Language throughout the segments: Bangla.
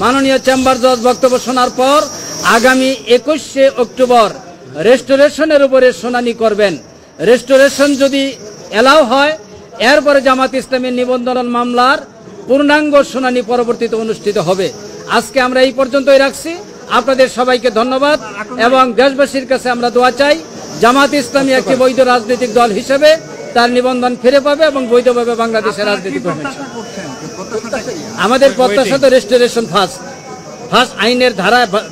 মাননীয় চেম্বার জজ বক্তব্য শোনার পর আগামী 21শে অক্টোবর রেস্টোরেশনের উপরে শুনানি করবেন। রেস্টোরেশন যদি এলাও হয়, এরপরে জামাত ইসলামীর নিবন্ধন মামলার পূর্ণাঙ্গ শুনানি পরবর্তীতে অনুষ্ঠিত হবে। আজকে আমরা এই পর্যন্তই রাখছি। আপনাদের সবাইকে ধন্যবাদ এবং দেশবাসীর কাছে আমরা দোয়া চাই জামাত ইসলামী একটি বৈধ রাজনৈতিক দল হিসেবে তার নিবন্ধন ফিরে পাবে এবং বৈধভাবে বাংলাদেশের রাজনীতি করবে। আমাদের প্রত্যাশা তো রেস্টোরেশন ফার্স্ট আইনের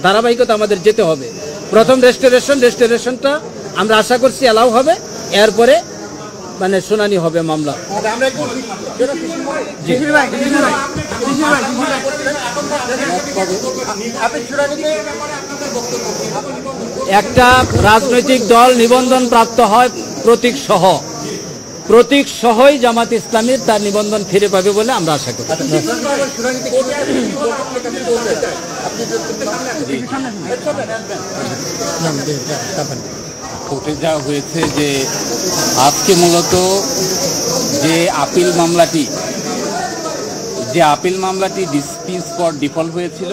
ধারাবাহিকতা আমাদের যেতে হবে। প্রথম রেস্টোরেশনটা আমরা আশা করছি এলাও হবে, এরপরে মানে শুনানি হবে মামলা। একটা রাজনৈতিক দল নিবন্ধন প্রাপ্ত হয় প্রতীক সহই জামাত ইসলামীর তার নিবন্ধন ফিরে পাবে বলে আমরা আশা করি। কোর্টে যা হয়েছে যে আজকে মূলত যে আপিল মামলাটি ডিসপিউট ফর ডিফল্ট হয়েছিল,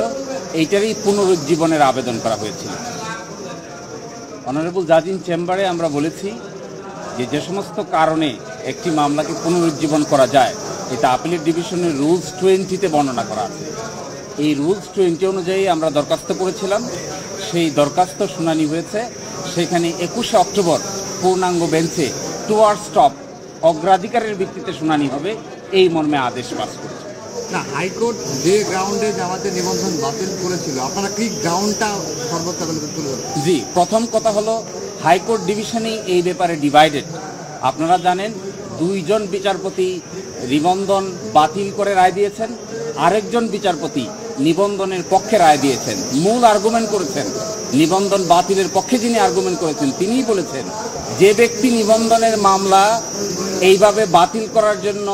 এইটারই পুনরুজ্জীবনের আবেদন করা হয়েছিল। অনারেবল জাজ ইন চেম্বারে আমরা বলেছি যে সমস্ত কারণে একটি মামলাকে পুনরুজ্জীবন করা যায়, এটা আপিলের ডিভিশনের রুলস 20-তে বর্ণনা করা আছে। এই রুলস 20 অনুযায়ী আমরা দরখাস্ত করেছিলাম, সেই দরখাস্ত শুনানি হয়েছে। সেখানে 21শে অক্টোবর পূর্ণাঙ্গ বেঞ্চে টুয়ার্ড স্টপ অগ্রাধিকারের ভিত্তিতে শুনানি হবে, এই মর্মে আদেশ পাস করেছে। না, হাইকোর্ট যে গ্রাউন্ডে জামাতের নিবন্ধন বাতিল করেছিল, আপনারা কি গ্রাউন্ডটা সর্বোচ্চ আদালতে তুলে ধরেন? জি, প্রথম কথা হলো হাইকোর্ট ডিভিশনই এই ব্যাপারে ডিভাইডেড। আপনারা জানেন 2জন বিচারপতি নিবন্ধন বাতিল করে রায় দিয়েছেন, আরেকজন বিচারপতি নিবন্ধনের পক্ষে রায় দিয়েছেন। মূল আর্গুমেন্ট করেছেন নিবন্ধন বাতিলের পক্ষে, যিনি আর্গুমেন্ট করেছেন তিনিই বলেছেন যে ব্যক্তি নিবন্ধনের মামলা এইভাবে বাতিল করার জন্য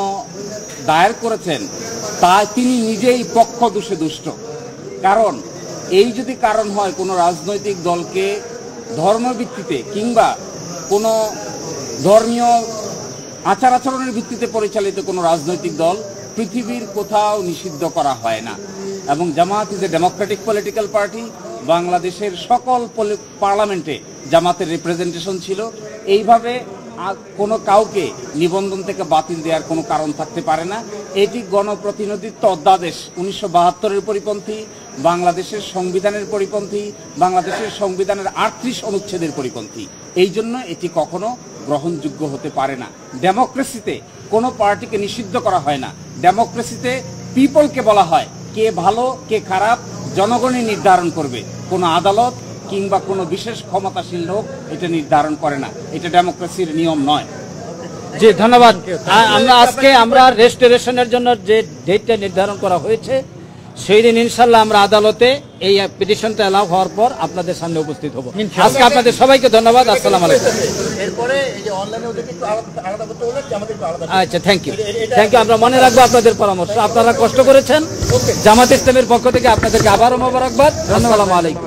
দায়ের করেছেন তিনি নিজেই পক্ষ দোষে দুষ্ট। কারণ এই যদি কারণ হয় কোনো রাজনৈতিক দলকে ধর্মভিত্তিতে কিংবা কোনো ধর্মীয় আচার আচরণের ভিত্তিতে পরিচালিত কোনো রাজনৈতিক দল পৃথিবীর কোথাও নিষিদ্ধ করা হয় না। এবং Jamaat is a democratic political party. বাংলাদেশের সকল পার্লামেন্টে জামাতের রিপ্রেজেন্টেশন ছিল। এইভাবে কোনো কাউকে নিবন্ধন থেকে বাতিল দেওয়ার কোনো কারণ থাকতে পারে না। এটি গণপ্রতিনিধিত্ব অধ্যাদেশ 1972-এর পরিপন্থী, বাংলাদেশের সংবিধানের পরিপন্থী, বাংলাদেশের সংবিধানের 38 অনুচ্ছেদের পরিপন্থী। এই জন্য এটি কখনো গ্রহণযোগ্য হতে পারে না। ডেমোক্রেসিতে কোনো পার্টিকে নিষিদ্ধ করা হয় না। ডেমোক্রেসিতে পিপলকে বলা হয় কে ভালো কে খারাপ জনগণই নির্ধারণ করবে, কোনো আদালত কিংবা কোনো বিশেষ ক্ষমতাশীল লোক এটা নির্ধারণ করে না। এটা ডেমোক্রেসির নিয়ম নয়। জি, ধন্যবাদ। আমরা রেস্টোরেশনের জন্য যে ডেটটা নির্ধারণ করা হয়েছে সেই দিন ইনশাল্লাহ আমরা আদালতে এই পিটিশনটা এলাও হওয়ার পর আপনাদের সামনে উপস্থিত হব। আজকে আপনাদের সবাইকে ধন্যবাদ। আসসালামু আলাইকুম। আচ্ছা, থ্যাংক ইউ। আমরা মনে রাখবো আপনাদের পরামর্শ। আপনারা কষ্ট করেছেন। জামাত ইসলামের পক্ষ থেকে আপনাদেরকে আবারও মোবারকবাদ। আসসালামু আলাইকুম।